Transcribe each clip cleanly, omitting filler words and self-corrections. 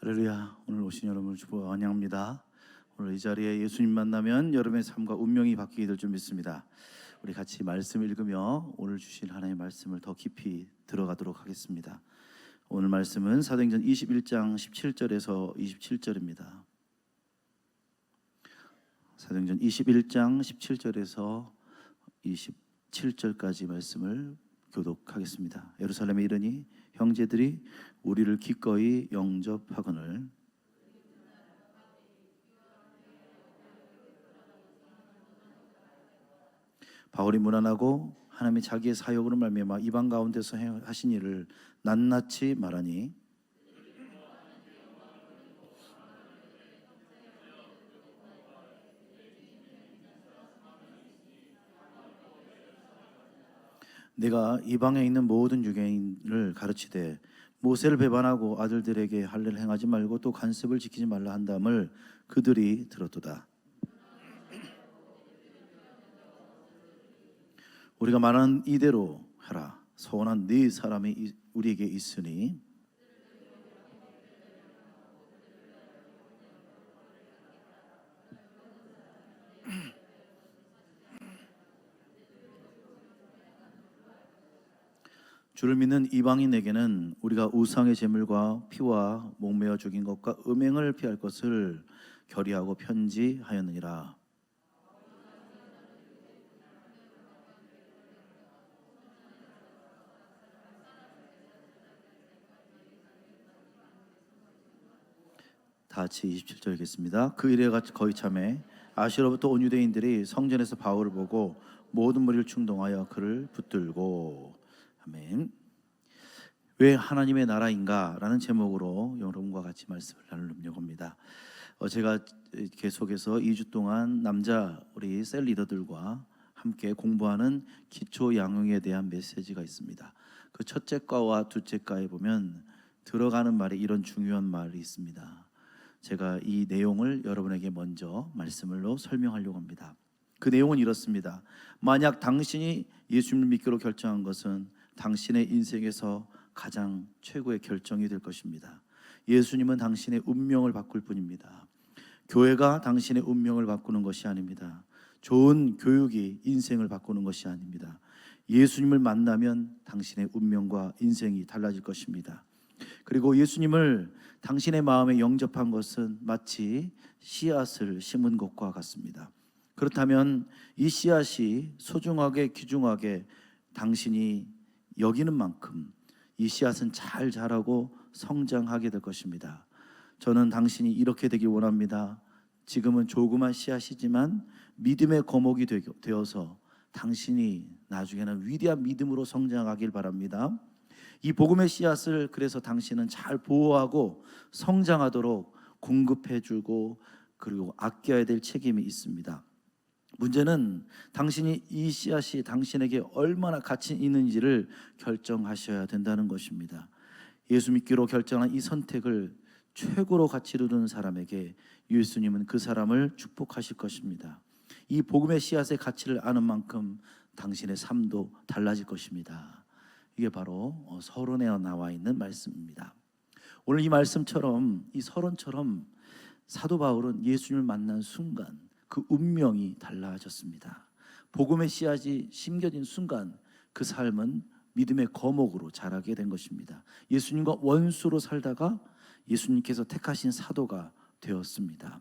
할렐루야. 오늘 오신 여러분을 주보 환영합니다. 오늘 이 자리에 예수님 만나면 여러분의 삶과 운명이 바뀌게 될 줄 믿습니다. 우리 같이 말씀 읽으며 오늘 주신 하나님의 말씀을 더 깊이 들어가도록 하겠습니다. 오늘 말씀은 사도행전 21장 17절에서 27절입니다. 사도행전 21장 17절에서 27절까지 말씀을 교독하겠습니다. 예루살렘에 이르니 형제들이 우리를 기꺼이 영접하거늘 바울이 무난하고 하나님이 자기의 사역으로 말미암아 이방 가운데서 하신 일을 낱낱이 말하니 내가 이방에 있는 모든 유대인을 가르치되 모세를 배반하고 아들들에게 할례를 행하지 말고 또 관습을 지키지 말라 한담을 그들이 들었도다. 우리가 말하는 이대로 하라. 서원한 네 사람이 우리에게 있으니 주를 믿는 이방인에게는 우리가 우상의 제물과 피와 목매어 죽인 것과 음행을 피할 것을 결의하고 편지하였느니라. 다 같이 27절 읽겠습니다. 그 일에 거의 참에 아시로부터 온 유대인들이 성전에서 바울을 보고 모든 무리를 충동하여 그를 붙들고 아멘. 왜 하나님의 나라인가? 라는 제목으로 여러분과 같이 말씀을 나누려고 합니다. 제가 계속해서 2주 동안 남자 우리 셀 리더들과 함께 공부하는 기초 양육에 대한 메시지가 있습니다. 그 첫째 과와 둘째 과에 보면 들어가는 말에 이런 중요한 말이 있습니다. 제가 이 내용을 여러분에게 먼저 말씀으로 설명하려고 합니다. 그 내용은 이렇습니다. 만약 당신이 예수님을 믿기로 결정한 것은 당신의 인생에서 가장 최고의 결정이 될 것입니다. 예수님은 당신의 운명을 바꿀 뿐입니다. 교회가 당신의 운명을 바꾸는 것이 아닙니다. 좋은 교육이 인생을 바꾸는 것이 아닙니다. 예수님을 만나면 당신의 운명과 인생이 달라질 것입니다. 그리고 예수님을 당신의 마음에 영접한 것은 마치 씨앗을 심은 것과 같습니다. 그렇다면 이 씨앗이 소중하게 귀중하게 당신이 여기는 만큼 이 씨앗은 잘 자라고 성장하게 될 것입니다. 저는 당신이 이렇게 되길 원합니다. 지금은 조그만 씨앗이지만 믿음의 거목이 되어서 당신이 나중에는 위대한 믿음으로 성장하길 바랍니다. 이 복음의 씨앗을 그래서 당신은 잘 보호하고 성장하도록 공급해주고 그리고 아껴야 될 책임이 있습니다. 문제는 당신이 이 씨앗이 당신에게 얼마나 가치 있는지를 결정하셔야 된다는 것입니다. 예수 믿기로 결정한 이 선택을 최고로 가치로 두는 사람에게 예수님은 그 사람을 축복하실 것입니다. 이 복음의 씨앗의 가치를 아는 만큼 당신의 삶도 달라질 것입니다. 이게 바로 서론에 나와 있는 말씀입니다. 오늘 이 말씀처럼 이 서론처럼 사도 바울은 예수님을 만난 순간 그 운명이 달라졌습니다. 복음의 씨앗이 심겨진 순간 그 삶은 믿음의 거목으로 자라게 된 것입니다. 예수님과 원수로 살다가 예수님께서 택하신 사도가 되었습니다.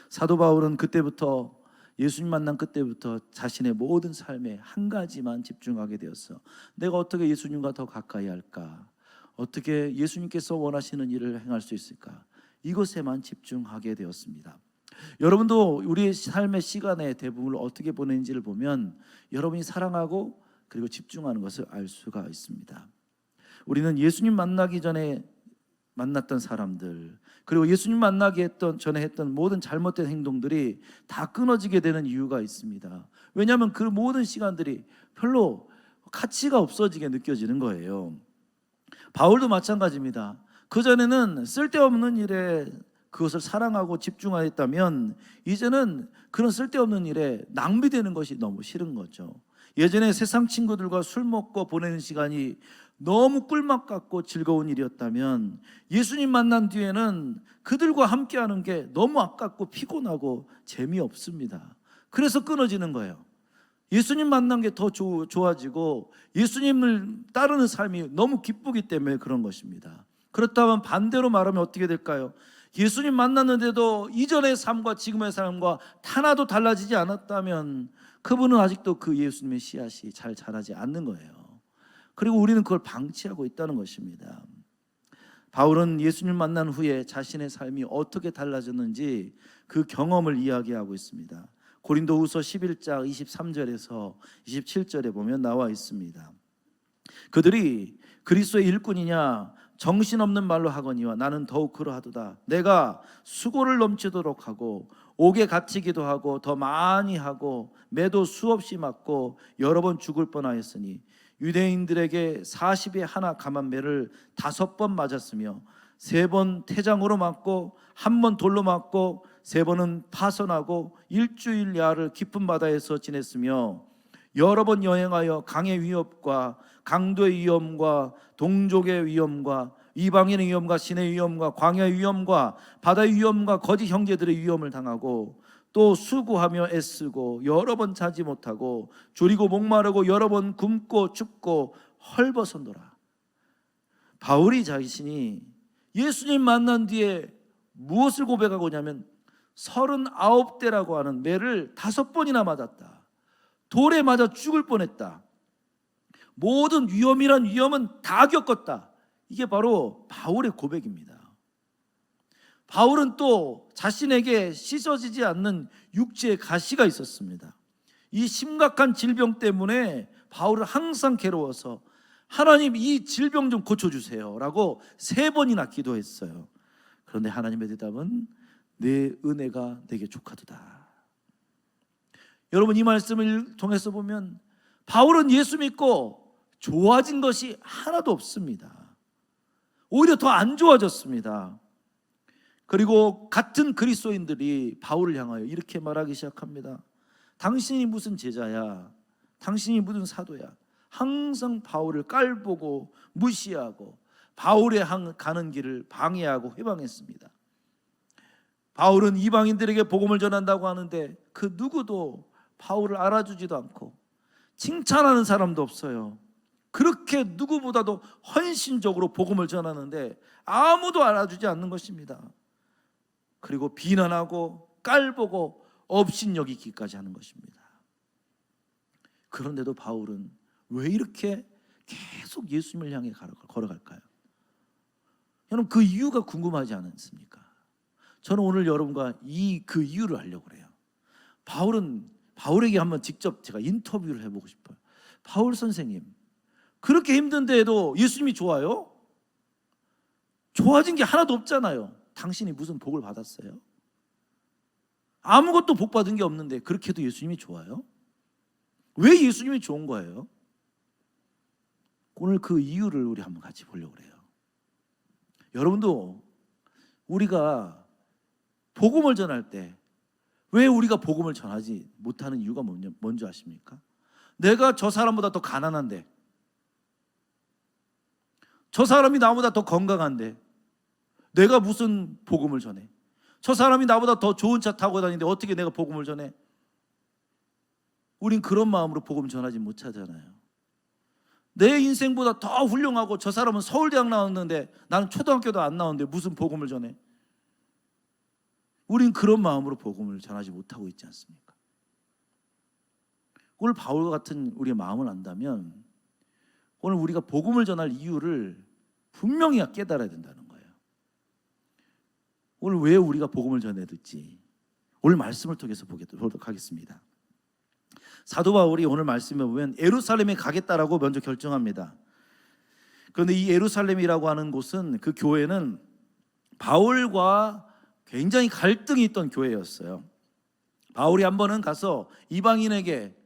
사도 바울은 그때부터 예수님 만난 그때부터 자신의 모든 삶에 한 가지만 집중하게 되었어. 내가 어떻게 예수님과 더 가까이 할까? 어떻게 예수님께서 원하시는 일을 행할 수 있을까? 이것에만 집중하게 되었습니다. 여러분도 우리의 삶의 시간의 대부분을 어떻게 보내는지를 보면 여러분이 사랑하고 그리고 집중하는 것을 알 수가 있습니다. 우리는 예수님 만나기 전에 만났던 사람들, 그리고 예수님 만나기 전에 했던 모든 잘못된 행동들이 다 끊어지게 되는 이유가 있습니다. 왜냐하면 그 모든 시간들이 별로 가치가 없어지게 느껴지는 거예요. 바울도 마찬가지입니다. 그전에는 쓸데없는 일에 그것을 사랑하고 집중하였다면 이제는 그런 쓸데없는 일에 낭비되는 것이 너무 싫은 거죠. 예전에 세상 친구들과 술 먹고 보내는 시간이 너무 꿀맛 같고 즐거운 일이었다면 예수님 만난 뒤에는 그들과 함께하는 게 너무 아깝고 피곤하고 재미없습니다. 그래서 끊어지는 거예요. 예수님 만난 게 더 좋아지고 예수님을 따르는 삶이 너무 기쁘기 때문에 그런 것입니다. 그렇다면 반대로 말하면 어떻게 될까요? 예수님 만났는데도 이전의 삶과 지금의 삶과 하나도 달라지지 않았다면 그분은 아직도 그 예수님의 씨앗이 잘 자라지 않는 거예요. 그리고 우리는 그걸 방치하고 있다는 것입니다. 바울은 예수님 만난 후에 자신의 삶이 어떻게 달라졌는지 그 경험을 이야기하고 있습니다. 고린도후서 11장 23절에서 27절에 보면 나와 있습니다. 그들이 그리스도의 일꾼이냐 정신없는 말로 하거니와 나는 더욱 그러하도다. 내가 수고를 넘치도록 하고 옥에 갇히기도 하고 더 많이 하고 매도 수없이 맞고 여러 번 죽을 뻔하였으니 유대인들에게 40에 하나 감한 매를 5번 맞았으며 3번 태장으로 맞고 1번 돌로 맞고 3번은 파선하고 일주일 야를 깊은 바다에서 지냈으며 여러 번 여행하여 강의 위협과 강도의 위험과 동족의 위험과 이방인의 위험과 신의 위험과 광야의 위험과 바다의 위험과 거짓 형제들의 위험을 당하고 또 수고하며 애쓰고 여러 번 자지 못하고 졸이고 목마르고 여러 번 굶고 춥고 헐벗었노라. 바울이 자신이 예수님 만난 뒤에 무엇을 고백하고 있냐면 39대라고 하는 매를 5번이나 맞았다. 돌에 맞아 죽을 뻔했다. 모든 위험이란 위험은 다 겪었다. 이게 바로 바울의 고백입니다. 바울은 또 자신에게 씻어지지 않는 육체의 가시가 있었습니다. 이 심각한 질병 때문에 바울은 항상 괴로워서 하나님 이 질병 좀 고쳐주세요 라고 3번이나 기도했어요. 그런데 하나님의 대답은 내 은혜가 내게 족하도다. 여러분, 이 말씀을 통해서 보면 바울은 예수 믿고 좋아진 것이 하나도 없습니다. 오히려 더 안 좋아졌습니다. 그리고 같은 그리스도인들이 바울을 향하여 이렇게 말하기 시작합니다. 당신이 무슨 제자야? 당신이 무슨 사도야? 항상 바울을 깔보고 무시하고 바울의 가는 길을 방해하고 회방했습니다. 바울은 이방인들에게 복음을 전한다고 하는데 그 누구도 바울을 알아주지도 않고 칭찬하는 사람도 없어요. 그렇게 누구보다도 헌신적으로 복음을 전하는데 아무도 알아주지 않는 것입니다. 그리고 비난하고 깔보고 업신여기기까지 하는 것입니다. 그런데도 바울은 왜 이렇게 계속 예수님을 향해 걸어갈까요? 여러분, 그 이유가 궁금하지 않습니까? 저는 오늘 여러분과 그 이유를 알려고 그래요. 바울에게 한번 직접 제가 인터뷰를 해보고 싶어요. 바울 선생님, 그렇게 힘든데도 예수님이 좋아요? 좋아진 게 하나도 없잖아요. 당신이 무슨 복을 받았어요? 아무것도 복 받은 게 없는데 그렇게도 예수님이 좋아요? 왜 예수님이 좋은 거예요? 오늘 그 이유를 우리 한번 같이 보려고 그래요. 여러분도 우리가 복음을 전할 때 왜 우리가 복음을 전하지 못하는 이유가 뭔지 아십니까? 내가 저 사람보다 더 가난한데, 저 사람이 나보다 더 건강한데 내가 무슨 복음을 전해? 저 사람이 나보다 더 좋은 차 타고 다니는데 어떻게 내가 복음을 전해? 우린 그런 마음으로 복음 전하지 못하잖아요. 내 인생보다 더 훌륭하고 저 사람은 서울대학 나왔는데 나는 초등학교도 안 나왔는데 무슨 복음을 전해? 우린 그런 마음으로 복음을 전하지 못하고 있지 않습니까? 오늘 바울과 같은 우리의 마음을 안다면 오늘 우리가 복음을 전할 이유를 분명히 깨달아야 된다는 거예요. 오늘 왜 우리가 복음을 전해야 될지 오늘 말씀을 통해서 보도록 하겠습니다. 사도 바울이 오늘 말씀에 보면 예루살렘에 가겠다라고 먼저 결정합니다. 그런데 이 예루살렘이라고 하는 곳은, 그 교회는 바울과 굉장히 갈등이 있던 교회였어요. 바울이 한 번은 가서 이방인에게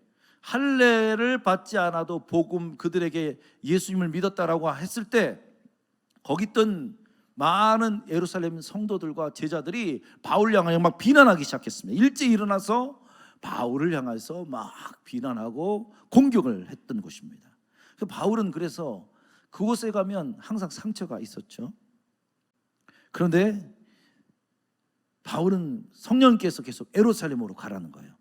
할례를 받지 않아도 그들에게 예수님을 믿었다라고 했을 때 거기 있던 많은 예루살렘 성도들과 제자들이 바울을 향하여 막 비난하기 시작했습니다. 일찍 일어나서 바울을 향해서 막 비난하고 공격을 했던 것입니다. 바울은 그래서 그곳에 가면 항상 상처가 있었죠. 그런데 바울은 성령님께서 계속 예루살렘으로 가라는 거예요.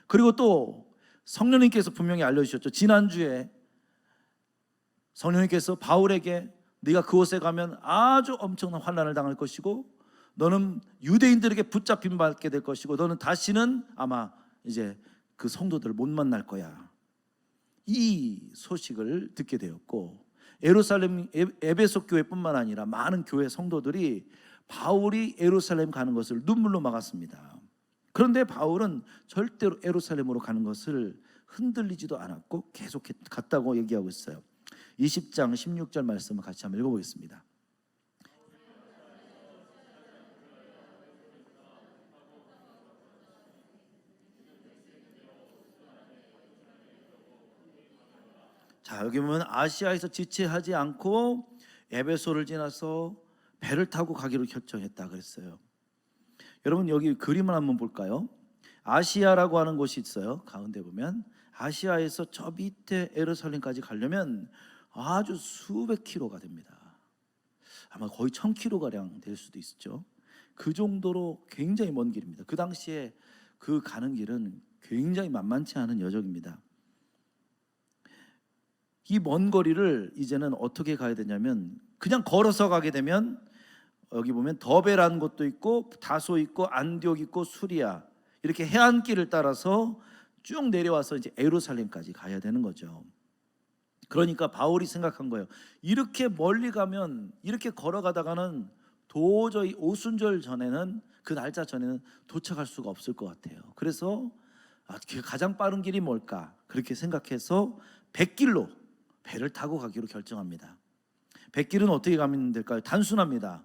그리고 또 성령님께서 분명히 알려주셨죠. 지난주에 성령님께서 바울에게 네가 그곳에 가면 아주 엄청난 환난을 당할 것이고 너는 유대인들에게 붙잡힘 받게 될 것이고 너는 다시는 아마 이제 그 성도들을 못 만날 거야. 이 소식을 듣게 되었고 예루살렘 에베소 교회뿐만 아니라 많은 교회 성도들이 바울이 예루살렘 가는 것을 눈물로 막았습니다. 그런데 바울은 절대로 예루살렘으로 가는 것을 흔들리지도 않았고 계속 갔다고 얘기하고 있어요. 20장 16절 말씀을 같이 한번 읽어보겠습니다. 자, 여기 보면 아시아에서 지체하지 않고 에베소를 지나서 배를 타고 가기로 결정했다 그랬어요. 여러분 여기 그림을 한번 볼까요? 아시아라고 하는 곳이 있어요. 가운데 보면 아시아에서 저 밑에 예루살렘까지 가려면 아주 수백 킬로가 됩니다. 아마 거의 1000킬로가량 될 수도 있죠. 그 정도로 굉장히 먼 길입니다. 그 당시에 그 가는 길은 굉장히 만만치 않은 여정입니다. 이 먼 거리를 이제는 어떻게 가야 되냐면 그냥 걸어서 가게 되면 여기 보면 더베라는 곳도 있고 다소 있고 안디옥 있고 수리아 이렇게 해안길을 따라서 쭉 내려와서 이제 예루살렘까지 가야 되는 거죠. 그러니까 바울이 생각한 거예요. 이렇게 멀리 가면 이렇게 걸어가다가는 도저히 오순절 전에는 그 날짜 전에는 도착할 수가 없을 것 같아요. 그래서 가장 빠른 길이 뭘까? 그렇게 생각해서 백길로 배를 타고 가기로 결정합니다. 백길은 어떻게 가면 될까요? 단순합니다.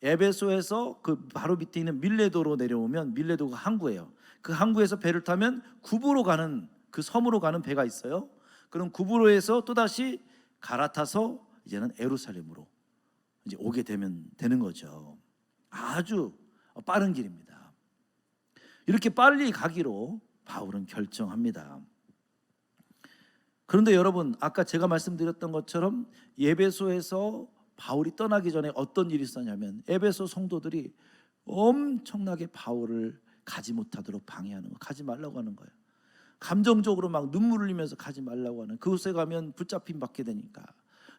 에베소에서 그 바로 밑에 있는 밀레도로 내려오면 밀레도가 항구예요. 그 항구에서 배를 타면 구부로 가는 그 섬으로 가는 배가 있어요. 그럼 구부로에서 또다시 갈아타서 이제는 예루살렘으로 이제 오게 되는 거죠. 아주 빠른 길입니다. 이렇게 빨리 가기로 바울은 결정합니다. 그런데 여러분 아까 제가 말씀드렸던 것처럼 에베소에서 바울이 떠나기 전에 어떤 일이 있었냐면 에베소 성도들이 엄청나게 바울을 가지 못하도록 방해하는 거예요. 가지 말라고 하는 거예요. 감정적으로 막 눈물을 흘리면서 가지 말라고 하는, 그곳에 가면 붙잡힘 받게 되니까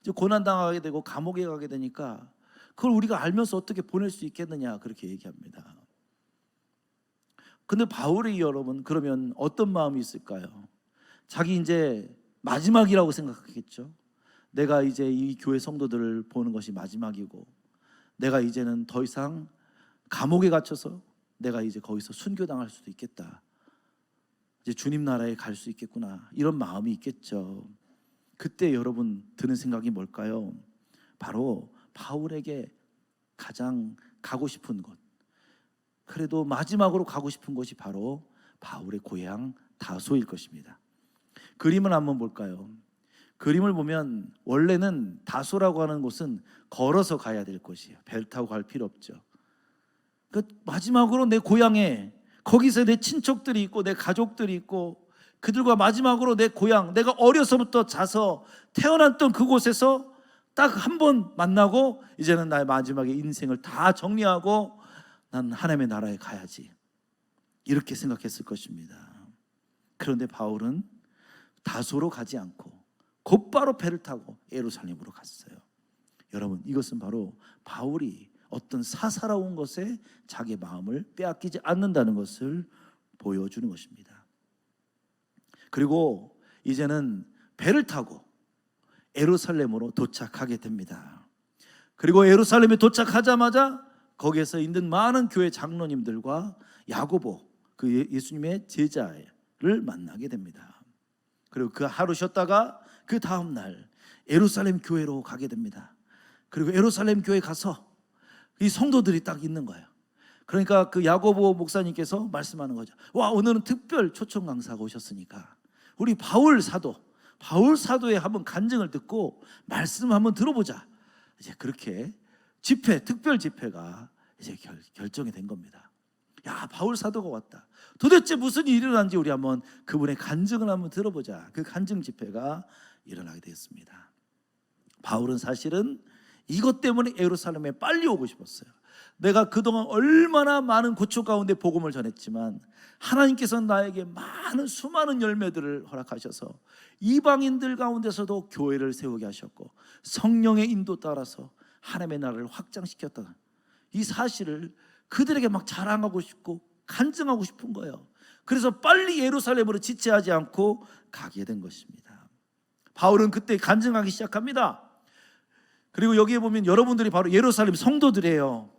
이제 고난당하게 되고 감옥에 가게 되니까 그걸 우리가 알면서 어떻게 보낼 수 있겠느냐 그렇게 얘기합니다. 근데 바울이 여러분 그러면 어떤 마음이 있을까요? 자기 이제 마지막이라고 생각하겠죠. 내가 이제 이 교회 성도들을 보는 것이 마지막이고 내가 이제는 더 이상 감옥에 갇혀서 내가 이제 거기서 순교당할 수도 있겠다. 이제 주님 나라에 갈 수 있겠구나. 이런 마음이 있겠죠. 그때 여러분 드는 생각이 뭘까요? 바로 바울에게 가장 가고 싶은 곳, 그래도 마지막으로 가고 싶은 곳이 바로 바울의 고향 다소일 것입니다. 그림을 한번 볼까요? 그림을 보면 원래는 다소라고 하는 곳은 걸어서 가야 될 곳이에요. 배를 타고 갈 필요 없죠. 그러니까 마지막으로 내 고향에 거기서 내 친척들이 있고 내 가족들이 있고 그들과 마지막으로 내 고향, 내가 어려서부터 자서 태어났던 그곳에서 딱 한 번 만나고 이제는 나의 마지막에 인생을 다 정리하고 난 하나님의 나라에 가야지, 이렇게 생각했을 것입니다. 그런데 바울은 다소로 가지 않고 곧바로 배를 타고 예루살렘으로 갔어요. 여러분 이것은 바로 바울이 어떤 사사로운 것에 자기 마음을 빼앗기지 않는다는 것을 보여주는 것입니다. 그리고 이제는 배를 타고 예루살렘으로 도착하게 됩니다. 그리고 예루살렘에 도착하자마자 거기에서 있는 많은 교회 장로님들과 야고보, 그 예수님의 제자를 만나게 됩니다. 그리고 그 하루 쉬었다가 그 다음 날 예루살렘 교회로 가게 됩니다. 그리고 예루살렘 교회 가서 이 성도들이 딱 있는 거예요. 그러니까 그 야고보 목사님께서 말씀하는 거죠. 와, 오늘은 특별 초청 강사가 오셨으니까 우리 바울 사도의 한번 간증을 듣고 말씀 한번 들어보자. 이제 그렇게 특별 집회가 이제 결정이 된 겁니다. 야, 바울 사도가 왔다. 도대체 무슨 일이 일어난지 우리 한번 그분의 간증을 한번 들어보자. 그 간증 집회가 일어나게 되었습니다. 바울은 사실은 이것 때문에 예루살렘에 빨리 오고 싶었어요. 내가 그동안 얼마나 많은 고초 가운데 복음을 전했지만 하나님께서는 나에게 많은 수많은 열매들을 허락하셔서 이방인들 가운데서도 교회를 세우게 하셨고 성령의 인도 따라서 하나님의 나라를 확장시켰다, 이 사실을 그들에게 막 자랑하고 싶고 간증하고 싶은 거예요. 그래서 빨리 예루살렘으로 지체하지 않고 가게 된 것입니다. 바울은 그때 간증하기 시작합니다. 그리고 여기에 보면 여러분들이 바로 예루살렘 성도들이에요.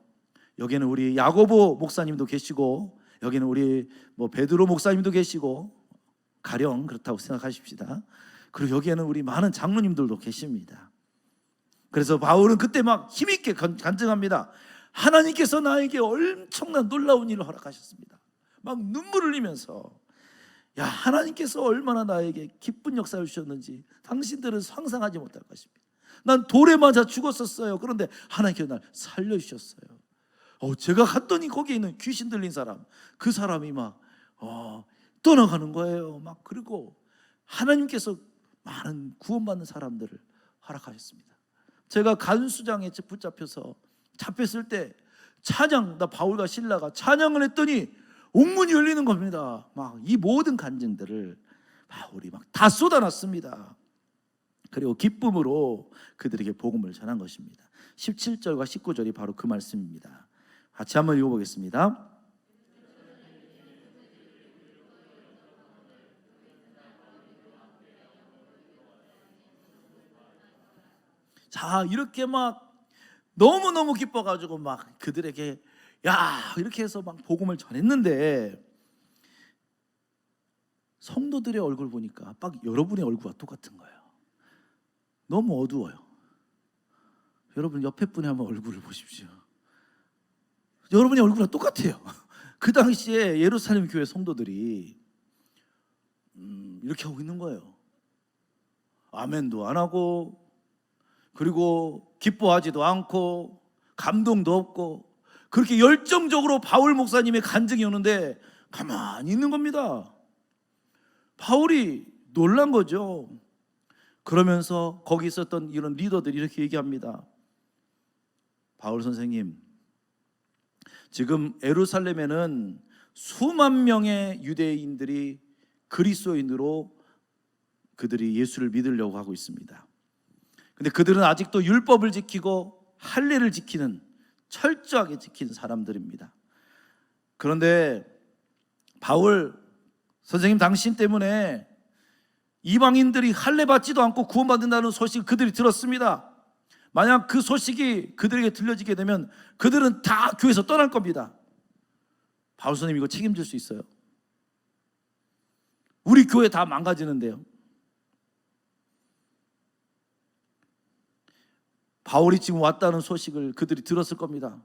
여기는 우리 야고보 목사님도 계시고, 여기는 우리 베드로 목사님도 계시고, 가령 그렇다고 생각하십시다. 그리고 여기에는 우리 많은 장로님들도 계십니다. 그래서 바울은 그때 막 힘있게 간증합니다. 하나님께서 나에게 엄청난 놀라운 일을 허락하셨습니다. 막 눈물을 흘리면서, 야, 하나님께서 얼마나 나에게 기쁜 역사를 주셨는지 당신들은 상상하지 못할 것입니다. 난 돌에 맞아 죽었었어요. 그런데 하나님께서 날 살려주셨어요. 제가 갔더니 거기에 있는 귀신 들린 사람, 그 사람이 막 떠나가는 거예요. 막 그리고 하나님께서 많은 구원받는 사람들을 허락하셨습니다. 제가 간수장에 붙잡혀서 잡혔을 때 나 바울과 실라가 찬양을 했더니 옥문이 열리는 겁니다. 막 이 모든 간증들을 바울이 막 다 쏟아놨습니다. 그리고 기쁨으로 그들에게 복음을 전한 것입니다. 17절과 19절이 바로 그 말씀입니다. 같이 한번 읽어보겠습니다. 자, 이렇게 막 너무너무 기뻐가지고 막 그들에게 이렇게 해서 막 복음을 전했는데, 성도들의 얼굴 보니까 막 여러분의 얼굴과 똑같은 거예요. 너무 어두워요. 여러분 옆에 분의 한번 얼굴을 보십시오. 여러분의 얼굴과 똑같아요. 그 당시에 예루살렘 교회 성도들이 이렇게 하고 있는 거예요. 아멘도 안 하고, 그리고 기뻐하지도 않고, 감동도 없고, 그렇게 열정적으로 바울 목사님의 간증이 오는데 가만히 있는 겁니다. 바울이 놀란 거죠. 그러면서 거기 있었던 이런 리더들이 이렇게 얘기합니다. 바울 선생님, 지금 예루살렘에는 수만 명의 유대인들이 그리스도인으로 그들이 예수를 믿으려고 하고 있습니다. 근데 그들은 아직도 율법을 지키고 할례를 지키는, 철저하게 지키는 사람들입니다. 그런데 바울 선생님, 당신 때문에 이방인들이 할례 받지도 않고 구원받는다는 소식을 그들이 들었습니다. 만약 그 소식이 그들에게 들려지게 되면 그들은 다 교회에서 떠날 겁니다. 바울 선생님, 이거 책임질 수 있어요? 우리 교회 다 망가지는데요. 바울이 지금 왔다는 소식을 그들이 들었을 겁니다.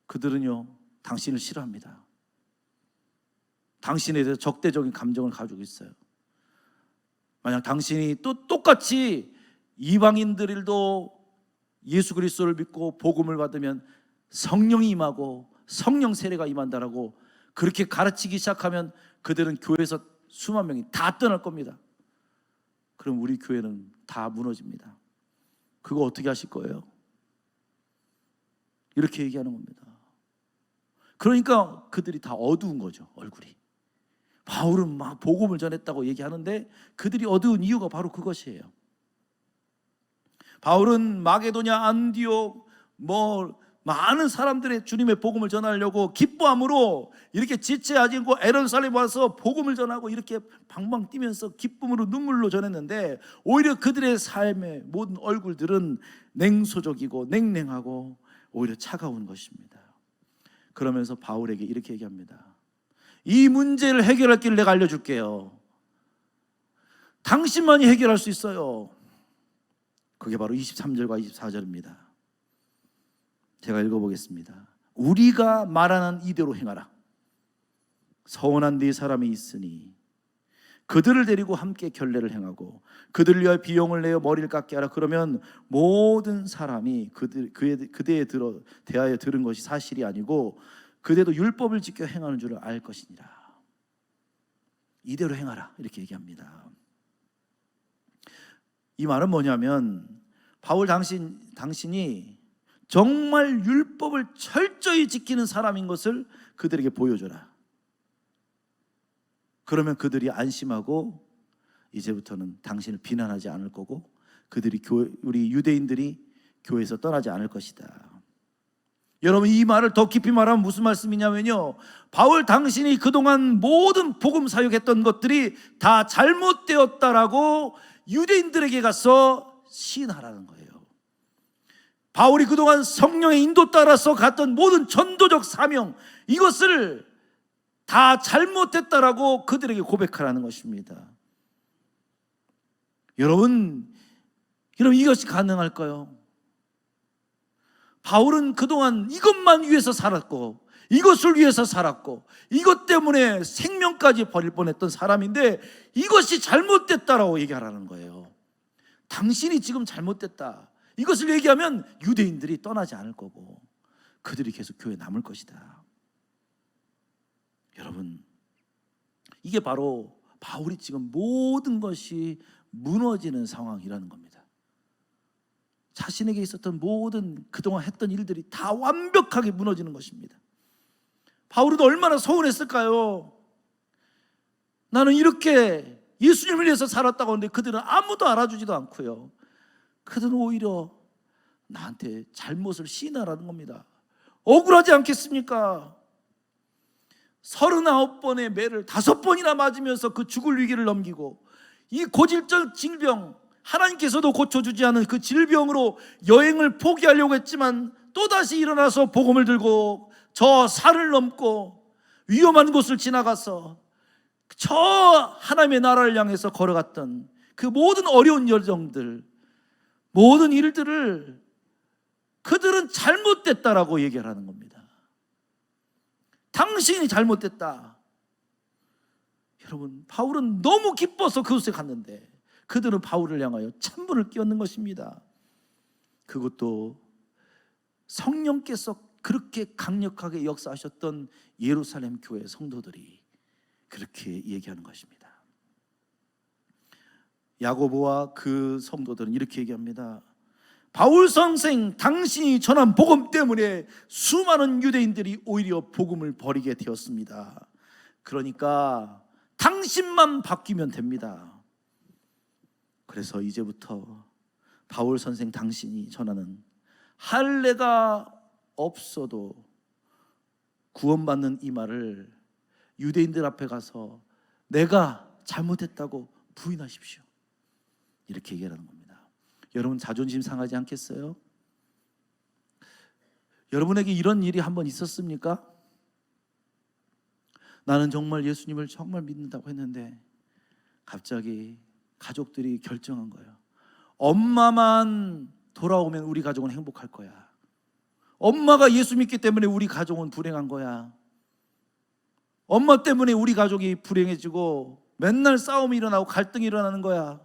그들은요, 당신을 싫어합니다. 당신에 대해서 적대적인 감정을 가지고 있어요. 만약 당신이 또 똑같이 이방인들도 예수 그리스도를 믿고 복음을 받으면 성령이 임하고 성령 세례가 임한다라고 그렇게 가르치기 시작하면 그들은 교회에서 수만 명이 다 떠날 겁니다. 그럼 우리 교회는 다 무너집니다. 그거 어떻게 하실 거예요? 이렇게 얘기하는 겁니다. 그러니까 그들이 다 어두운 거죠, 얼굴이. 바울은 막 복음을 전했다고 얘기하는데 그들이 어두운 이유가 바로 그것이에요. 바울은 마게도냐, 안디옥, 많은 사람들의 주님의 복음을 전하려고 기뻐함으로 이렇게 지체하지 않고 예루살렘 와서 복음을 전하고 이렇게 방방 뛰면서 기쁨으로 눈물로 전했는데, 오히려 그들의 삶의 모든 얼굴들은 냉소적이고 냉랭하고 오히려 차가운 것입니다. 그러면서 바울에게 이렇게 얘기합니다. 이 문제를 해결할 길을 내가 알려줄게요. 당신만이 해결할 수 있어요. 그게 바로 23절과 24절입니다. 제가 읽어보겠습니다. 우리가 말하는 이대로 행하라. 서원한 네 사람이 있으니 그들을 데리고 함께 결례를 행하고 그들을 위하여 비용을 내어 머리를 깎게 하라. 그러면 모든 사람이 그대에 대하여 들은 것이 사실이 아니고 그대도 율법을 지켜 행하는 줄을 알 것이니라. 이대로 행하라, 이렇게 얘기합니다. 이 말은 뭐냐면 바울 당신이 정말 율법을 철저히 지키는 사람인 것을 그들에게 보여줘라. 그러면 그들이 안심하고 이제부터는 당신을 비난하지 않을 거고 우리 유대인들이 교회에서 떠나지 않을 것이다. 여러분, 이 말을 더 깊이 말하면 무슨 말씀이냐면요, 바울 당신이 그동안 모든 복음 사역했던 것들이 다 잘못되었다라고 유대인들에게 가서 시인하라는 거예요. 바울이 그동안 성령의 인도 따라서 갔던 모든 전도적 사명, 이것을 다 잘못됐다라고 그들에게 고백하라는 것입니다. 여러분 이것이 가능할까요? 바울은 그동안 이것만 위해서 살았고, 이것을 위해서 살았고, 이것 때문에 생명까지 버릴 뻔했던 사람인데 이것이 잘못됐다라고 얘기하라는 거예요. 당신이 지금 잘못됐다, 이것을 얘기하면 유대인들이 떠나지 않을 거고 그들이 계속 교회에 남을 것이다. 여러분, 이게 바로 바울이 지금 모든 것이 무너지는 상황이라는 겁니다. 자신에게 있었던 모든 그동안 했던 일들이 다 완벽하게 무너지는 것입니다. 바울은 얼마나 서운했을까요? 나는 이렇게 예수님을 위해서 살았다고 하는데 그들은 아무도 알아주지도 않고요, 그들은 오히려 나한테 잘못을 시인하라는 겁니다. 억울하지 않겠습니까? 39번의 매를 5번이나 맞으면서 그 죽을 위기를 넘기고, 이 고질적 질병, 하나님께서도 고쳐주지 않은 그 질병으로 여행을 포기하려고 했지만 또다시 일어나서 복음을 들고 저 산을 넘고 위험한 곳을 지나가서 저 하나님의 나라를 향해서 걸어갔던 그 모든 어려운 여정들, 모든 일들을 그들은 잘못됐다라고 얘기를 하는 겁니다. 당신이 잘못됐다. 여러분, 바울은 너무 기뻐서 그곳에 갔는데 그들은 바울을 향하여 찬물을 끼얹는 것입니다. 그것도 성령께서 그렇게 강력하게 역사하셨던 예루살렘 교회 성도들이 그렇게 얘기하는 것입니다. 야고보와 그 성도들은 이렇게 얘기합니다. 바울 선생, 당신이 전한 복음 때문에 수많은 유대인들이 오히려 복음을 버리게 되었습니다. 그러니까 당신만 바뀌면 됩니다. 그래서 이제부터 바울 선생 당신이 전하는 할례가 없어도 구원받는 이 말을 유대인들 앞에 가서 내가 잘못했다고 부인하십시오, 이렇게 얘기하는 겁니다. 여러분, 자존심 상하지 않겠어요? 여러분에게 이런 일이 한번 있었습니까? 나는 정말 예수님을 정말 믿는다고 했는데 갑자기 가족들이 결정한 거예요. 엄마만 돌아오면 우리 가족은 행복할 거야. 엄마가 예수 믿기 때문에 우리 가족은 불행한 거야. 엄마 때문에 우리 가족이 불행해지고 맨날 싸움이 일어나고 갈등이 일어나는 거야.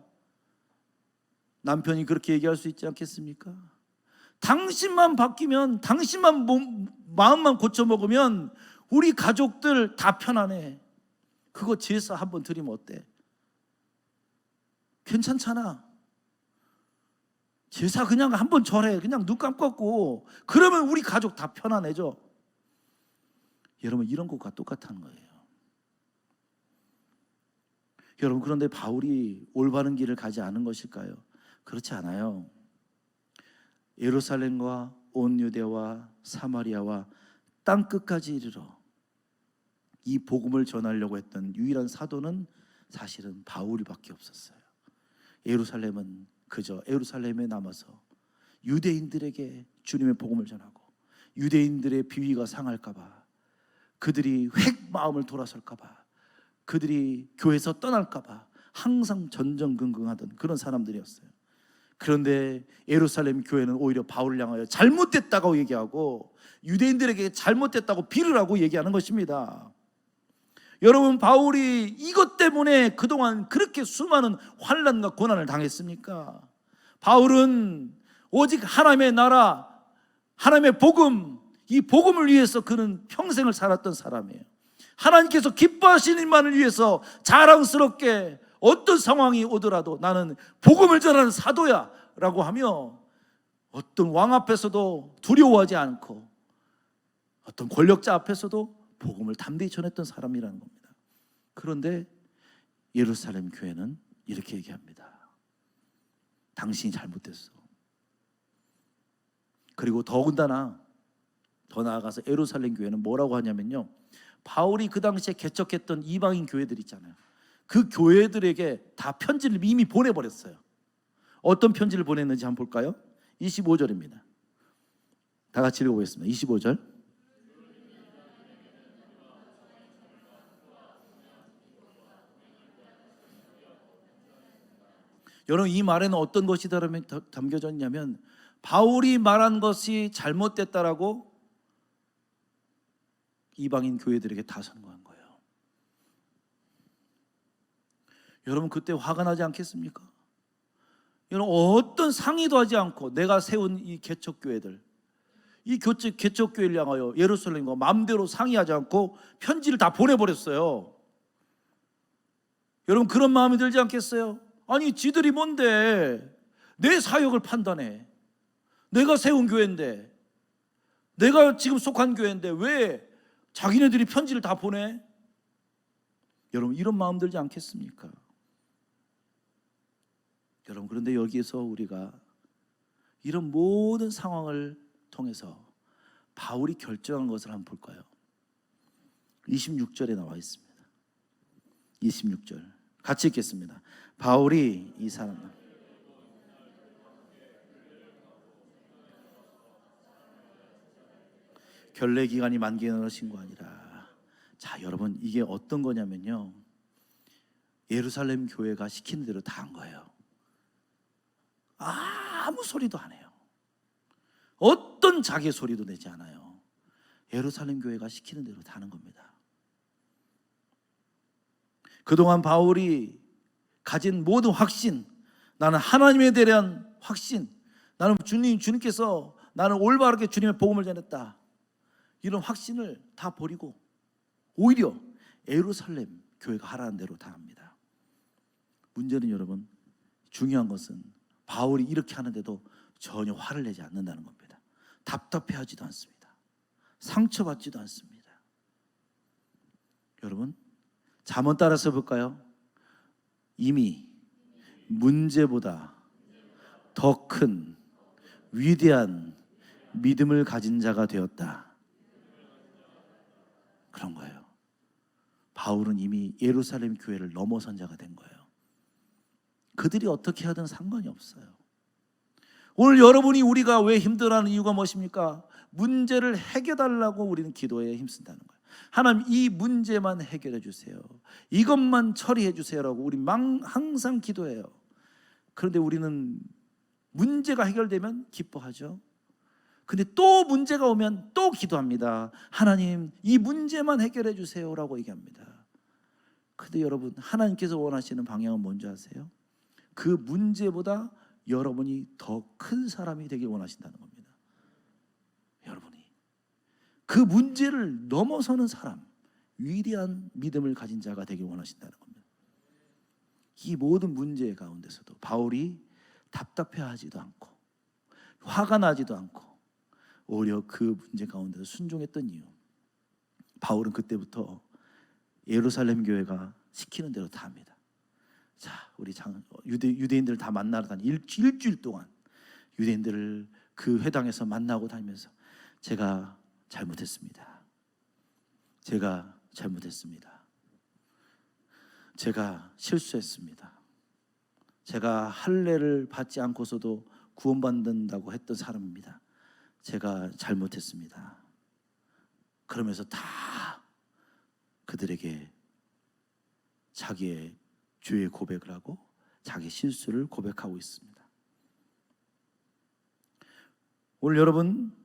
남편이 그렇게 얘기할 수 있지 않겠습니까? 당신만 바뀌면, 당신만 마음만 고쳐먹으면 우리 가족들 다 편안해. 그거 제사 한번 드리면 어때? 괜찮잖아. 제사 그냥 한번 절해. 그냥 눈 감고 그러면 우리 가족 다 편안해져. 여러분, 이런 것과 똑같은 거예요. 여러분, 그런데 바울이 올바른 길을 가지 않은 것일까요? 그렇지 않아요. 예루살렘과 온 유대와 사마리아와 땅끝까지 이르러 이 복음을 전하려고 했던 유일한 사도는 사실은 바울이밖에 없었어요. 예루살렘은 그저 예루살렘에 남아서 유대인들에게 주님의 복음을 전하고 유대인들의 비위가 상할까 봐, 그들이 획 마음을 돌아설까 봐, 그들이 교회에서 떠날까 봐 항상 전전긍긍하던 그런 사람들이었어요. 그런데 예루살렘 교회는 오히려 바울을 향하여 잘못됐다고 얘기하고 유대인들에게 잘못됐다고 비를 하고 얘기하는 것입니다. 여러분, 바울이 이것 때문에 그동안 그렇게 수많은 환난과 고난을 당했습니까? 바울은 오직 하나님의 나라, 하나님의 복음, 이 복음을 위해서 그는 평생을 살았던 사람이에요. 하나님께서 기뻐하시는 일만을 위해서 자랑스럽게 어떤 상황이 오더라도 나는 복음을 전하는 사도야 라고 하며 어떤 왕 앞에서도 두려워하지 않고 어떤 권력자 앞에서도 복음을 담대히 전했던 사람이라는 겁니다. 그런데 예루살렘 교회는 이렇게 얘기합니다. 당신이 잘못됐어. 그리고 더군다나 더 나아가서 예루살렘 교회는 뭐라고 하냐면요, 바울이 그 당시에 개척했던 이방인 교회들 있잖아요. 그 교회들에게 다 편지를 이미 보내버렸어요. 어떤 편지를 보냈는지 한번 볼까요? 25절입니다. 다 같이 읽어보겠습니다. 25절. 여러분, 이 말에는 어떤 것이 담겨져 있냐면 바울이 말한 것이 잘못됐다라고 이방인 교회들에게 다 선고한 거예요. 여러분, 그때 화가 나지 않겠습니까? 여러분, 어떤 상의도 하지 않고 내가 세운 이 개척교회들, 이 개척교회를 향하여 예루살렘과 마음대로 상의하지 않고 편지를 다 보내버렸어요. 여러분, 그런 마음이 들지 않겠어요? 아니, 지들이 뭔데 내 사역을 판단해? 내가 세운 교회인데, 내가 지금 속한 교회인데 왜 자기네들이 편지를 다 보내? 여러분, 이런 마음 들지 않겠습니까? 여러분, 그런데 여기에서 우리가 이런 모든 상황을 통해서 바울이 결정한 것을 한번 볼까요? 26절에 나와 있습니다. 26절 같이 읽겠습니다. 바울이 이 사람 결례 기간이 만기는 신고하니라. 자, 여러분, 이게 어떤 거냐면요, 예루살렘 교회가 시키는 대로 다 한 거예요. 아무 소리도 안 해요. 어떤 자기 소리도 내지 않아요. 예루살렘 교회가 시키는 대로 다 하는 겁니다. 그동안 바울이 가진 모든 확신, 나는 하나님에 대한 확신, 나는 주님께서 나는 올바르게 주님의 복음을 전했다, 이런 확신을 다 버리고 오히려 예루살렘 교회가 하라는 대로 다 합니다. 문제는 여러분, 중요한 것은 바울이 이렇게 하는데도 전혀 화를 내지 않는다는 겁니다. 답답해하지도 않습니다. 상처받지도 않습니다. 여러분, 잠언 따라서 볼까요? 이미 문제보다 더 큰 위대한 믿음을 가진 자가 되었다. 그런 거예요. 바울은 이미 예루살렘 교회를 넘어선 자가 된 거예요. 그들이 어떻게 하든 상관이 없어요. 오늘 여러분이 우리가 왜 힘들어하는 이유가 무엇입니까? 문제를 해결하려고 우리는 기도에 힘쓴다는 거예요. 하나님, 이 문제만 해결해 주세요, 이것만 처리해 주세요라고 우리 항상 기도해요. 그런데 우리는 문제가 해결되면 기뻐하죠. 근데 또 문제가 오면 또 기도합니다. 하나님, 이 문제만 해결해 주세요라고 얘기합니다. 근데 여러분, 하나님께서 원하시는 방향은 뭔지 아세요? 그 문제보다 여러분이 더 큰 사람이 되길 원하신다는 겁니다. 여러분이 그 문제를 넘어서는 사람, 위대한 믿음을 가진 자가 되길 원하신다는 겁니다. 이 모든 문제 가운데서도 바울이 답답해하지도 않고 화가 나지도 않고 오히려 그 문제 가운데서 순종했던 이유, 바울은 그때부터 예루살렘 교회가 시키는 대로 다 합니다. 자, 우리 유대인들을 다 만나러 다니 일주일 동안 유대인들을 그 회당에서 만나고 다니면서 제가 잘못했습니다. 제가 잘못했습니다. 제가 실수했습니다. 제가 할례를 받지 않고서도 구원받는다고 했던 사람입니다. 제가 잘못했습니다. 그러면서 다 그들에게 자기의 죄의 고백을 하고 자기 실수를 고백하고 있습니다. 오늘 여러분,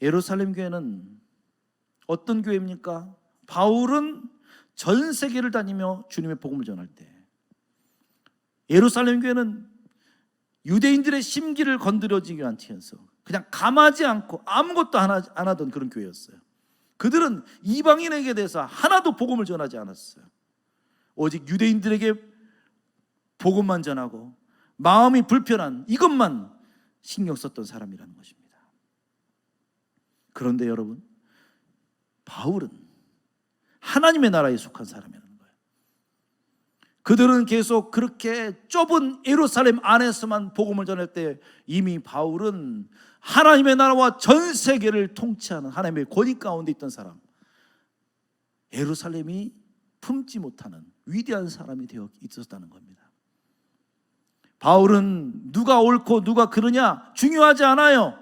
예루살렘 교회는 어떤 교회입니까? 바울은 전 세계를 다니며 주님의 복음을 전할 때, 예루살렘 교회는 유대인들의 심기를 건드려지기 않으면서 그냥 감하지 않고 아무것도 안 하던 그런 교회였어요. 그들은 이방인에게 대해서 하나도 복음을 전하지 않았어요. 오직 유대인들에게 복음만 전하고 마음이 불편한 이것만 신경 썼던 사람이라는 것입니다. 그런데 여러분, 바울은 하나님의 나라에 속한 사람이라는 거예요. 그들은 계속 그렇게 좁은 예루살렘 안에서만 복음을 전할 때 이미 바울은 하나님의 나라와 전 세계를 통치하는 하나님의 권위 가운데 있던 사람, 예루살렘이 품지 못하는 위대한 사람이 되어 있었다는 겁니다. 바울은 누가 옳고 누가 그르냐 중요하지 않아요.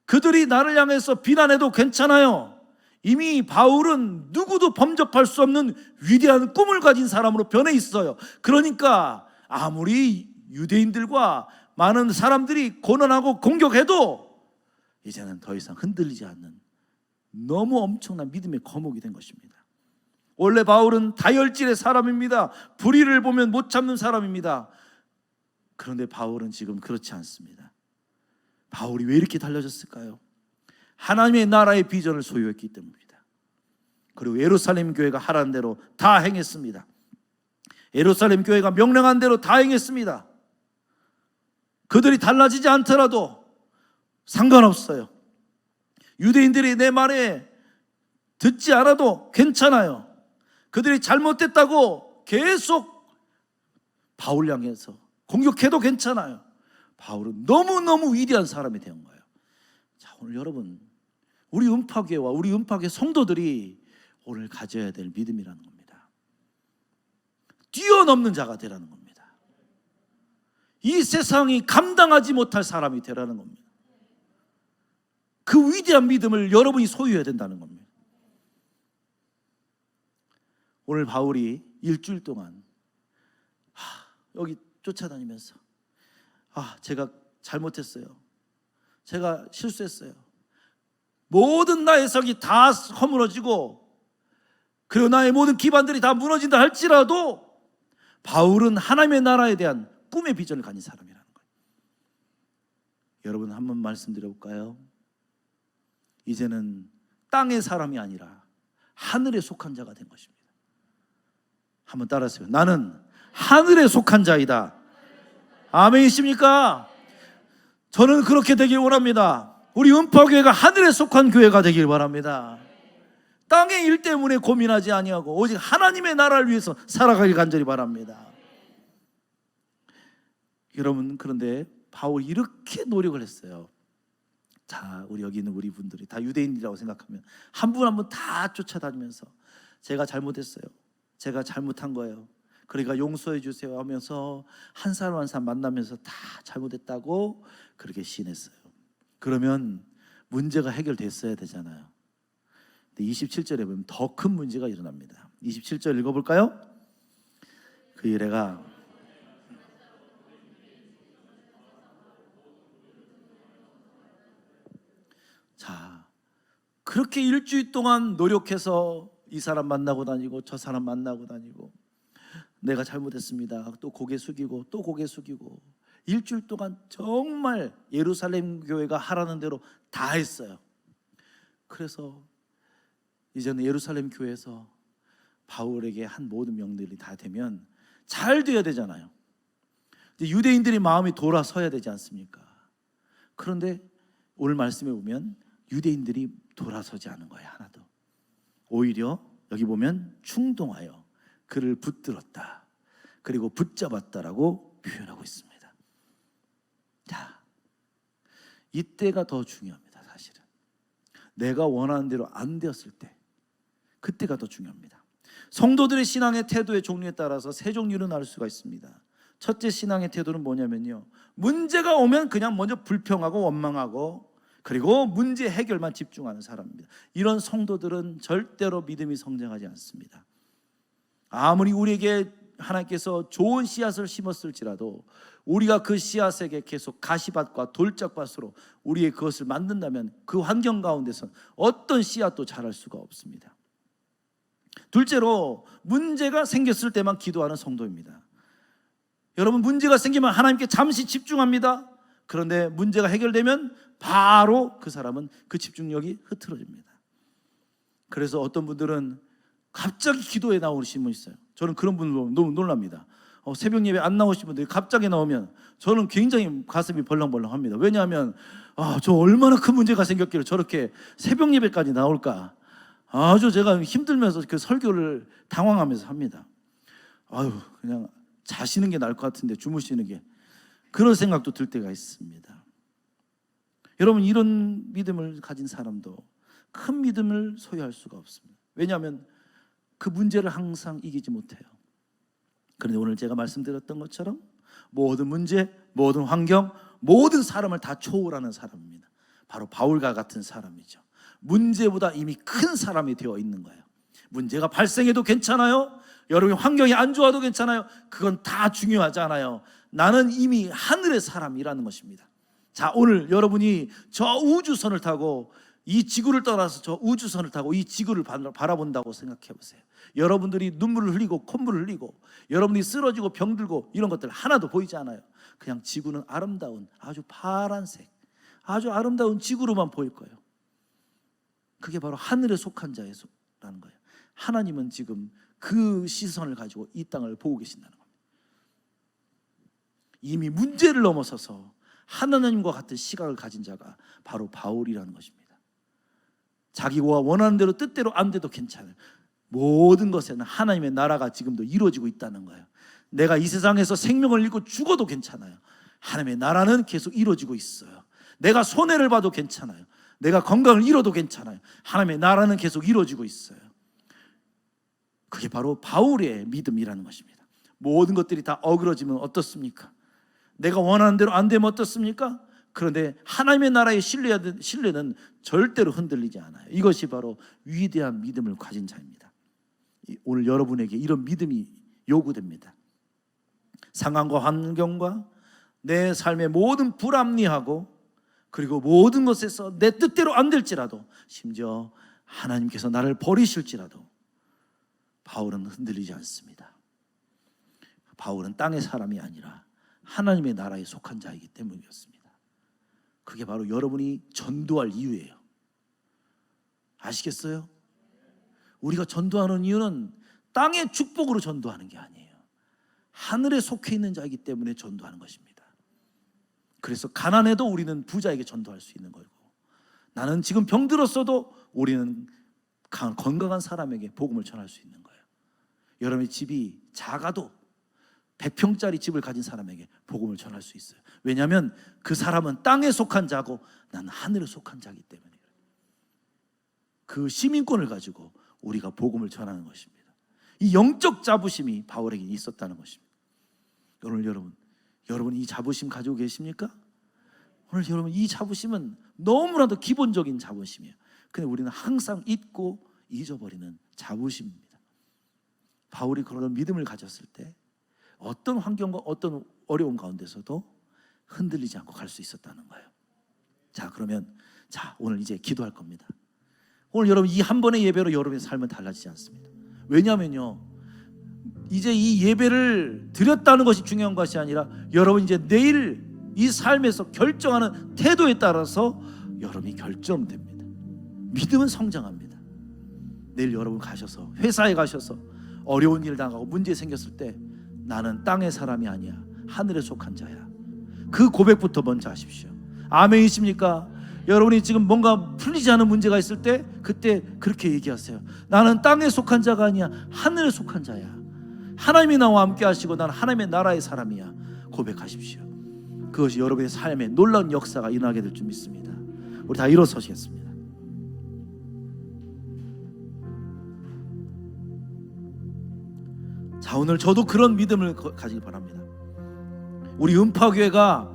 그들이 나를 향해서 비난해도 괜찮아요. 이미 바울은 누구도 범접할 수 없는 위대한 꿈을 가진 사람으로 변해 있어요. 그러니까 아무리 유대인들과 많은 사람들이 고난하고 공격해도 이제는 더 이상 흔들리지 않는 너무 엄청난 믿음의 거목이 된 것입니다. 원래 바울은 다혈질의 사람입니다. 불의를 보면 못 참는 사람입니다. 그런데 바울은 지금 그렇지 않습니다. 바울이 왜 이렇게 달라졌을까요? 하나님의 나라의 비전을 소유했기 때문입니다. 그리고 예루살렘 교회가 하라는 대로 다 행했습니다. 예루살렘 교회가 명령한 대로 다 행했습니다. 그들이 달라지지 않더라도 상관없어요. 유대인들이 내 말에 듣지 않아도 괜찮아요. 그들이 잘못됐다고 계속 바울 향해서 공격해도 괜찮아요. 바울은 너무너무 위대한 사람이 된 거예요. 자, 오늘 여러분, 우리 음파교회와 우리 음파교회 성도들이 오늘 가져야 될 믿음이라는 겁니다. 뛰어넘는 자가 되라는 겁니다. 이 세상이 감당하지 못할 사람이 되라는 겁니다. 그 위대한 믿음을 여러분이 소유해야 된다는 겁니다. 오늘 바울이 일주일 동안 여기 쫓아다니면서 제가 잘못했어요. 제가 실수했어요. 모든 나의 석이 다 허물어지고 그리고 나의 모든 기반들이 다 무너진다 할지라도 바울은 하나님의 나라에 대한 꿈의 비전을 가진 사람이라는 거예요. 여러분, 한번 말씀드려볼까요? 이제는 땅의 사람이 아니라 하늘에 속한 자가 된 것입니다. 한번 따라하세요. 나는 하늘에 속한 자이다. 아멘이십니까? 저는 그렇게 되길 원합니다. 우리 음파교회가 하늘에 속한 교회가 되길 바랍니다. 땅의 일 때문에 고민하지 아니하고 오직 하나님의 나라를 위해서 살아가길 간절히 바랍니다. 여러분, 그런데 바울이 이렇게 노력을 했어요. 자, 우리 여기 있는 우리 분들이 다 유대인이라고 생각하면 한 분 한 분 다 쫓아다니면서 제가 잘못했어요. 제가 잘못한 거예요. 그러니까 용서해 주세요 하면서 한 사람 한 사람 만나면서 다 잘못했다고 그렇게 시인했어요. 그러면 문제가 해결됐어야 되잖아요. 근데 27절에 보면 더 큰 문제가 일어납니다. 27절 읽어볼까요? 그 이래가 자, 그렇게 일주일 동안 노력해서 이 사람 만나고 다니고 저 사람 만나고 다니고 내가 잘못했습니다. 또 고개 숙이고 또 고개 숙이고 일주일 동안 정말 예루살렘 교회가 하라는 대로 다 했어요. 그래서 이제는 예루살렘 교회에서 바울에게 한 모든 명들이 다 되면 잘 돼야 되잖아요. 이제 유대인들이 마음이 돌아서야 되지 않습니까? 그런데 오늘 말씀에 보면 유대인들이 돌아서지 않은 거예요. 하나도. 오히려 여기 보면 충동하여 그를 붙들었다. 그리고 붙잡았다라고 표현하고 있습니다. 자, 이때가 더 중요합니다. 사실은 내가 원하는 대로 안 되었을 때 그때가 더 중요합니다. 성도들의 신앙의 태도의 종류에 따라서 세 종류로 나눌 수가 있습니다. 첫째 신앙의 태도는 뭐냐면요, 문제가 오면 그냥 먼저 불평하고 원망하고 그리고 문제 해결만 집중하는 사람입니다. 이런 성도들은 절대로 믿음이 성장하지 않습니다. 아무리 우리에게 하나님께서 좋은 씨앗을 심었을지라도 우리가 그 씨앗에게 계속 가시밭과 돌짝밭으로 우리의 그것을 만든다면 그 환경 가운데서 어떤 씨앗도 자랄 수가 없습니다. 둘째로, 문제가 생겼을 때만 기도하는 성도입니다. 여러분, 문제가 생기면 하나님께 잠시 집중합니다. 그런데 문제가 해결되면 바로 그 사람은 그 집중력이 흐트러집니다. 그래서 어떤 분들은 갑자기 기도에 나오시는 분 있어요. 저는 그런 분들 너무 놀랍니다. 새벽 예배 안 나오신 분들이 갑자기 나오면 저는 굉장히 가슴이 벌렁벌렁합니다. 왜냐하면 저 얼마나 큰 문제가 생겼기를 저렇게 새벽 예배까지 나올까. 아주 제가 힘들면서 그 설교를 당황하면서 합니다. 그냥 자시는 게 나을 것 같은데 주무시는 게, 그런 생각도 들 때가 있습니다. 여러분, 이런 믿음을 가진 사람도 큰 믿음을 소유할 수가 없습니다. 왜냐하면 그 문제를 항상 이기지 못해요. 그런데 오늘 제가 말씀드렸던 것처럼 모든 문제, 모든 환경, 모든 사람을 다 초월하는 사람입니다. 바로 바울과 같은 사람이죠. 문제보다 이미 큰 사람이 되어 있는 거예요. 문제가 발생해도 괜찮아요. 여러분이 환경이 안 좋아도 괜찮아요. 그건 다 중요하지 않아요. 나는 이미 하늘의 사람이라는 것입니다. 자, 오늘 여러분이 저 우주선을 타고 이 지구를 떠나서 저 우주선을 타고 이 지구를 바라본다고 생각해 보세요. 여러분들이 눈물을 흘리고 콧물을 흘리고 여러분이 쓰러지고 병들고 이런 것들 하나도 보이지 않아요. 그냥 지구는 아름다운 아주 파란색, 아주 아름다운 지구로만 보일 거예요. 그게 바로 하늘에 속한 자라는 거예요. 하나님은 지금 그 시선을 가지고 이 땅을 보고 계신다는 겁니다. 이미 문제를 넘어서서 하나님과 같은 시각을 가진 자가 바로 바울이라는 것입니다. 자기가 원하는 대로 뜻대로 안 돼도 괜찮아요. 모든 것에는 하나님의 나라가 지금도 이루어지고 있다는 거예요. 내가 이 세상에서 생명을 잃고 죽어도 괜찮아요. 하나님의 나라는 계속 이루어지고 있어요. 내가 손해를 봐도 괜찮아요. 내가 건강을 잃어도 괜찮아요. 하나님의 나라는 계속 이루어지고 있어요. 그게 바로 바울의 믿음이라는 것입니다. 모든 것들이 다 어그러지면 어떻습니까? 내가 원하는 대로 안 되면 어떻습니까? 그런데 하나님의 나라의 신뢰는 절대로 흔들리지 않아요. 이것이 바로 위대한 믿음을 가진 자입니다. 오늘 여러분에게 이런 믿음이 요구됩니다. 상황과 환경과 내 삶의 모든 불합리하고 그리고 모든 것에서 내 뜻대로 안 될지라도, 심지어 하나님께서 나를 버리실지라도 바울은 흔들리지 않습니다. 바울은 땅의 사람이 아니라 하나님의 나라에 속한 자이기 때문이었습니다. 그게 바로 여러분이 전도할 이유예요. 아시겠어요? 우리가 전도하는 이유는 땅의 축복으로 전도하는 게 아니에요. 하늘에 속해 있는 자이기 때문에 전도하는 것입니다. 그래서 가난해도 우리는 부자에게 전도할 수 있는 거고, 나는 지금 병들었어도 우리는 건강한 사람에게 복음을 전할 수 있는 거예요. 여러분의 집이 작아도 100평짜리 집을 가진 사람에게 복음을 전할 수 있어요. 왜냐하면 그 사람은 땅에 속한 자고 나는 하늘에 속한 자이기 때문에 그 시민권을 가지고 우리가 복음을 전하는 것입니다. 이 영적 자부심이 바울에게 있었다는 것입니다. 오늘 여러분 이 자부심 가지고 계십니까? 오늘 여러분 이 자부심은 너무나도 기본적인 자부심이에요. 근데 우리는 항상 잊고 잊어버리는 자부심입니다. 바울이 그런 믿음을 가졌을 때 어떤 환경과 어떤 어려움 가운데서도 흔들리지 않고 갈 수 있었다는 거예요. 자, 그러면 오늘 이제 기도할 겁니다. 오늘 여러분 이 한 번의 예배로 여러분의 삶은 달라지지 않습니다. 왜냐하면요, 이제 이 예배를 드렸다는 것이 중요한 것이 아니라 여러분 이제 내일 이 삶에서 결정하는 태도에 따라서 여러분이 결정됩니다. 믿음은 성장합니다. 내일 여러분 가셔서 회사에 가셔서 어려운 일 당하고 문제 생겼을 때 나는 땅의 사람이 아니야, 하늘에 속한 자야. 그 고백부터 먼저 하십시오. 아멘이십니까? 여러분이 지금 뭔가 풀리지 않은 문제가 있을 때 그때 그렇게 얘기하세요. 나는 땅에 속한 자가 아니야, 하늘에 속한 자야. 하나님이 나와 함께 하시고 나는 하나님의 나라의 사람이야. 고백하십시오. 그것이 여러분의 삶에 놀라운 역사가 일어나게 될 줄 믿습니다. 우리 다 일어서시겠습니다. 자, 오늘 저도 그런 믿음을 가지기 바랍니다. 우리 음파교회가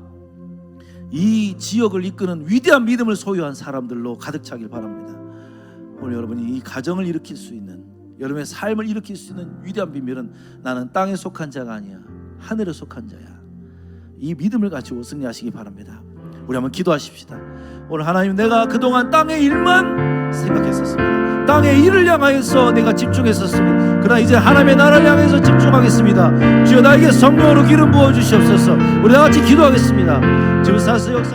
이 지역을 이끄는 위대한 믿음을 소유한 사람들로 가득 차길 바랍니다. 오늘 여러분이 이 가정을 일으킬 수 있는, 여러분의 삶을 일으킬 수 있는 위대한 비밀은 나는 땅에 속한 자가 아니야, 하늘에 속한 자야. 이 믿음을 가지고 승리하시기 바랍니다. 우리 한번 기도하십시다. 오늘 하나님, 내가 그동안 땅의 일만 생각했었습니다. 땅의 일을 향하여서 내가 집중했었습니다. 그러나 이제 하나님의 나라를 향해서 집중하겠습니다. 주여 나에게 성령으로 기름 부어 주시옵소서. 우리 다 같이 기도하겠습니다. 주여 사스 역사